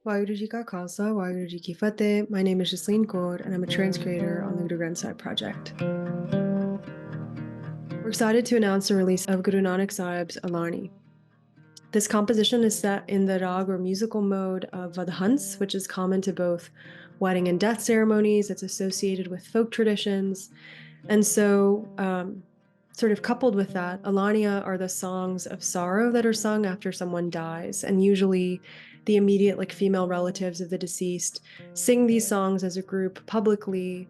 Waheguru Ji Ka Khalsa, Waheguru Ji Ki Fateh. My name is Jasleen Kaur, and I'm a trans creator on the Guru Nanak Sahib project. We're excited to announce the release of Guru Nanak Sahib's Alahani. This composition is set in the rag or musical mode of Vadahans, which is common to both wedding and death ceremonies. It's associated with folk traditions. And so, sort of coupled with that, Alahania are the songs of sorrow that are sung after someone dies. And usually the immediate, like, female relatives of the deceased sing these songs as a group publicly,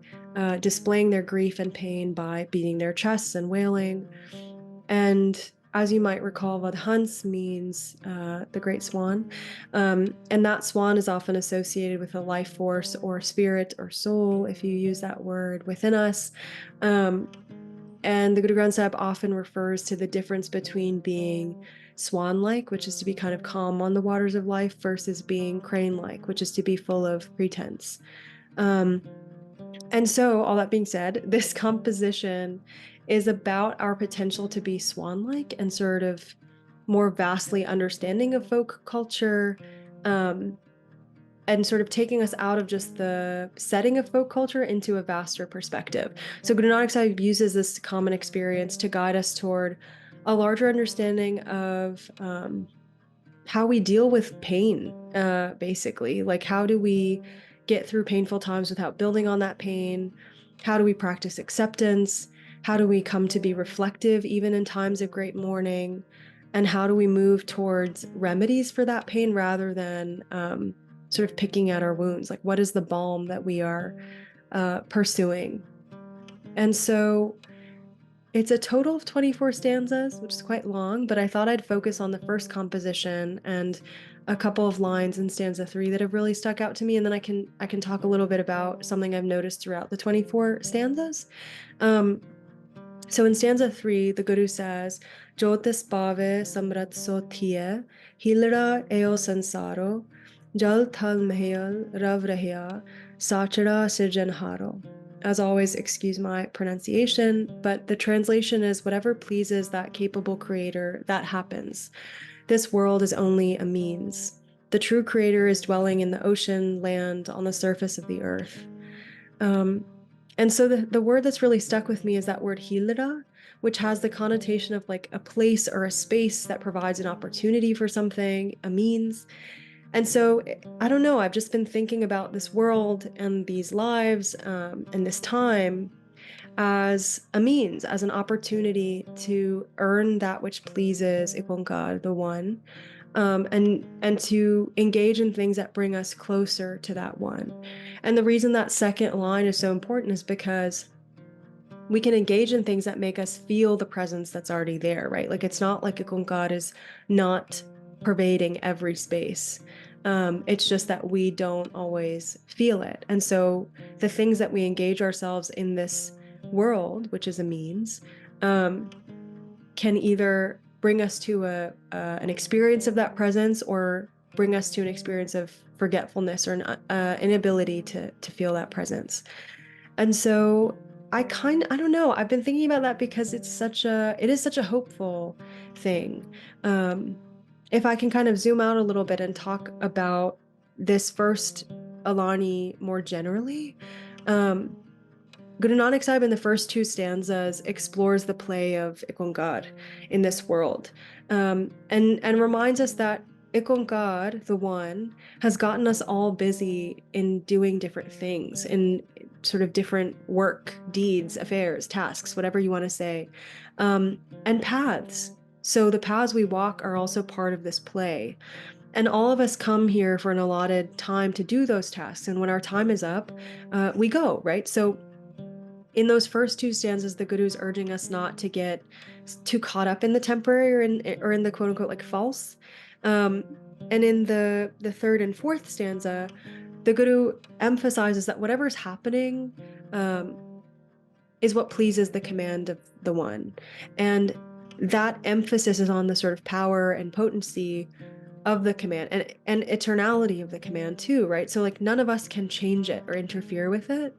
displaying their grief and pain by beating their chests and wailing. And as you might recall, Vadhans means the great swan. And that swan is often associated with a life force or spirit or soul, if you use that word, within us. And the Guru Granth Sahib often refers to the difference between being swan-like, which is to be kind of calm on the waters of life, versus being crane-like, which is to be full of pretense. And so, all that being said, this composition is about our potential to be swan-like and sort of more vastly understanding of folk culture, and sort of taking us out of just the setting of folk culture into a vaster perspective. So Guru Nanak Sahib uses this common experience to guide us toward a larger understanding of how we deal with pain, basically. Like, how do we get through painful times without building on that pain? How do we practice acceptance? How do we come to be reflective even in times of great mourning? And how do we move towards remedies for that pain rather than sort of picking at our wounds? Like, what is the balm that we are pursuing? And so it's a total of 24 stanzas, which is quite long, but I thought I'd focus on the first composition and a couple of lines in stanza 3 that have really stuck out to me, and then I can talk a little bit about something I've noticed throughout the 24 stanzas. So in stanza 3, the Guru says, Jyotis pave samrat so thiye, hilra eo sansaro, jal thal mahayal rav rahya, sachara sirjanharo. As always, excuse my pronunciation, but the translation is whatever pleases that capable creator, that happens. This world is only a means. The true creator is dwelling in the ocean, land, on the surface of the earth. And so the word that's really stuck with me is that word hilra, which has the connotation of like a place or a space that provides an opportunity for something, a means. And so, I don't know, I've just been thinking about this world and these lives and this time as a means, as an opportunity to earn that which pleases IkOankar, the One, and to engage in things that bring us closer to that One. And the reason that second line is so important is because we can engage in things that make us feel the presence that's already there, right? Like, it's not like IkOankar is not pervading every space. It's just that we don't always feel it. And so the things that we engage ourselves in this world, which is a means, can either bring us to an experience of that presence or bring us to an experience of forgetfulness or an inability to feel that presence. And so I don't know, I've been thinking about that because it is such a hopeful thing. If I can kind of zoom out a little bit and talk about this first Alahani more generally, Guru Nanak Sahib in the first two stanzas explores the play of IkOankar in this world, and reminds us that IkOankar, the One, has gotten us all busy in doing different things, in sort of different work, deeds, affairs, tasks, whatever you want to say, and paths. So the paths we walk are also part of this play. And all of us come here for an allotted time to do those tasks. And when our time is up, we go, right? So in those first two stanzas, the Guru is urging us not to get too caught up in the temporary or in the quote unquote like false. And in the third and fourth stanza, the Guru emphasizes that whatever's happening is what pleases the command of the One. And that emphasis is on the sort of power and potency of the command and eternality of the command too, right? So like none of us can change it or interfere with it.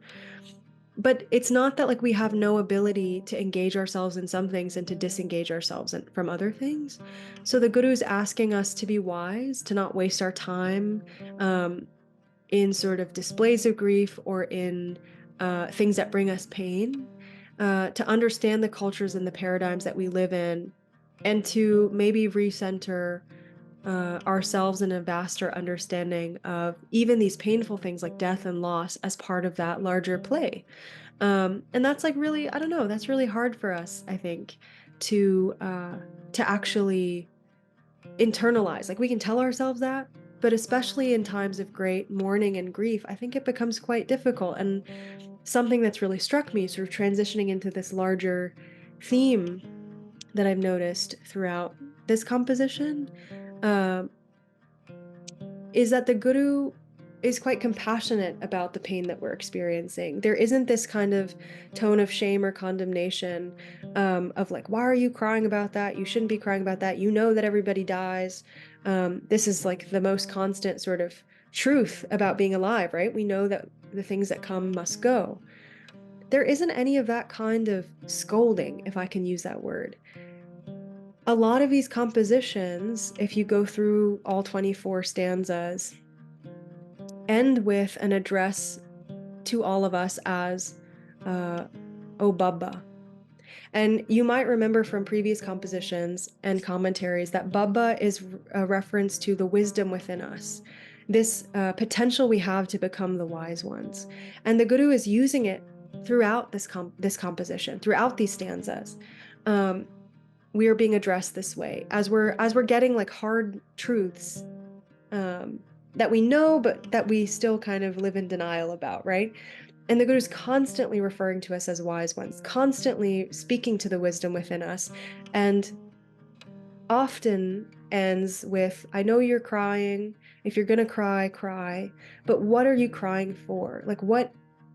but it's not that like we have no ability to engage ourselves in some things and to disengage ourselves from other things. So the Guru is asking us to be wise, to not waste our time in sort of displays of grief or in things that bring us pain, to understand the cultures and the paradigms that we live in, and to maybe recenter ourselves in a vaster understanding of even these painful things like death and loss as part of that larger play. And that's like really, I don't know, that's really hard for us, I think, to actually internalize. Like we can tell ourselves that, but especially in times of great mourning and grief, I think it becomes quite difficult. And something that's really struck me, sort of transitioning into this larger theme that I've noticed throughout this composition, um, is that the Guru is quite compassionate about the pain that we're experiencing. There isn't this kind of tone of shame or condemnation, of like, why are you crying about that? You shouldn't be crying about that. You know that everybody dies. This is like the most constant sort of truth about being alive, right? We know that the things that come must go. There isn't any of that kind of scolding, if I can use that word. A lot of these compositions, if you go through all 24 stanzas, end with an address to all of us as O Baba. And you might remember from previous compositions and commentaries that Baba is a reference to the wisdom within us, this potential we have to become the wise ones. And the Guru is using it throughout this composition, throughout these stanzas. We are being addressed this way as we're getting like hard truths that we know, but that we still kind of live in denial about, right? And the Guru is constantly referring to us as wise ones, constantly speaking to the wisdom within us, and often ends with, I know you're crying. If you're going to cry, cry. But what are you crying for? Like,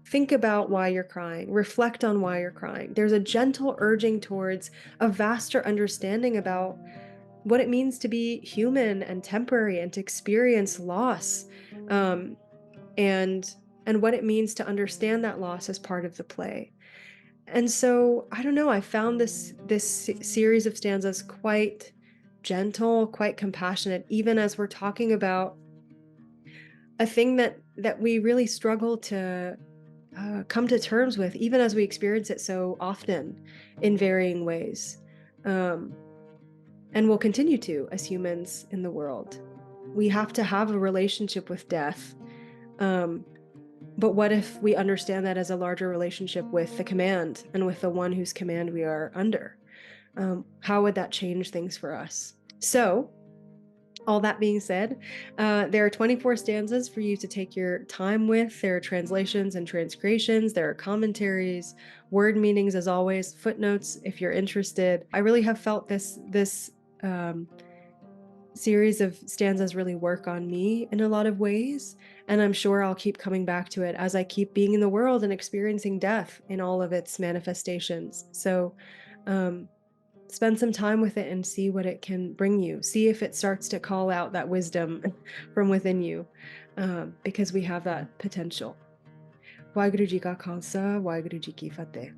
think about why you're crying. Reflect on why you're crying. There's a gentle urging towards a vaster understanding about what it means to be human and temporary and to experience loss, and what it means to understand that loss as part of the play. And so I don't know, I found this series of stanzas quite gentle, quite compassionate, even as we're talking about a thing that we really struggle to come to terms with, even as we experience it so often in varying ways. And will continue to as humans in the world. We have to have a relationship with death. But what if we understand that as a larger relationship with the command and with the one whose command we are under? How would that change things for us? So, all that being said, there are 24 stanzas for you to take your time with. There are translations and transcreations. There are commentaries, word meanings, as always, footnotes if you're interested. I really have felt this series of stanzas really work on me in a lot of ways, and I'm sure I'll keep coming back to it as I keep being in the world and experiencing death in all of its manifestations. So spend some time with it and see what it can bring you. See if it starts to call out that wisdom from within you, because we have that potential. Waheguru Ji Ka Khalsa, Waheguru Ji Ki Fateh.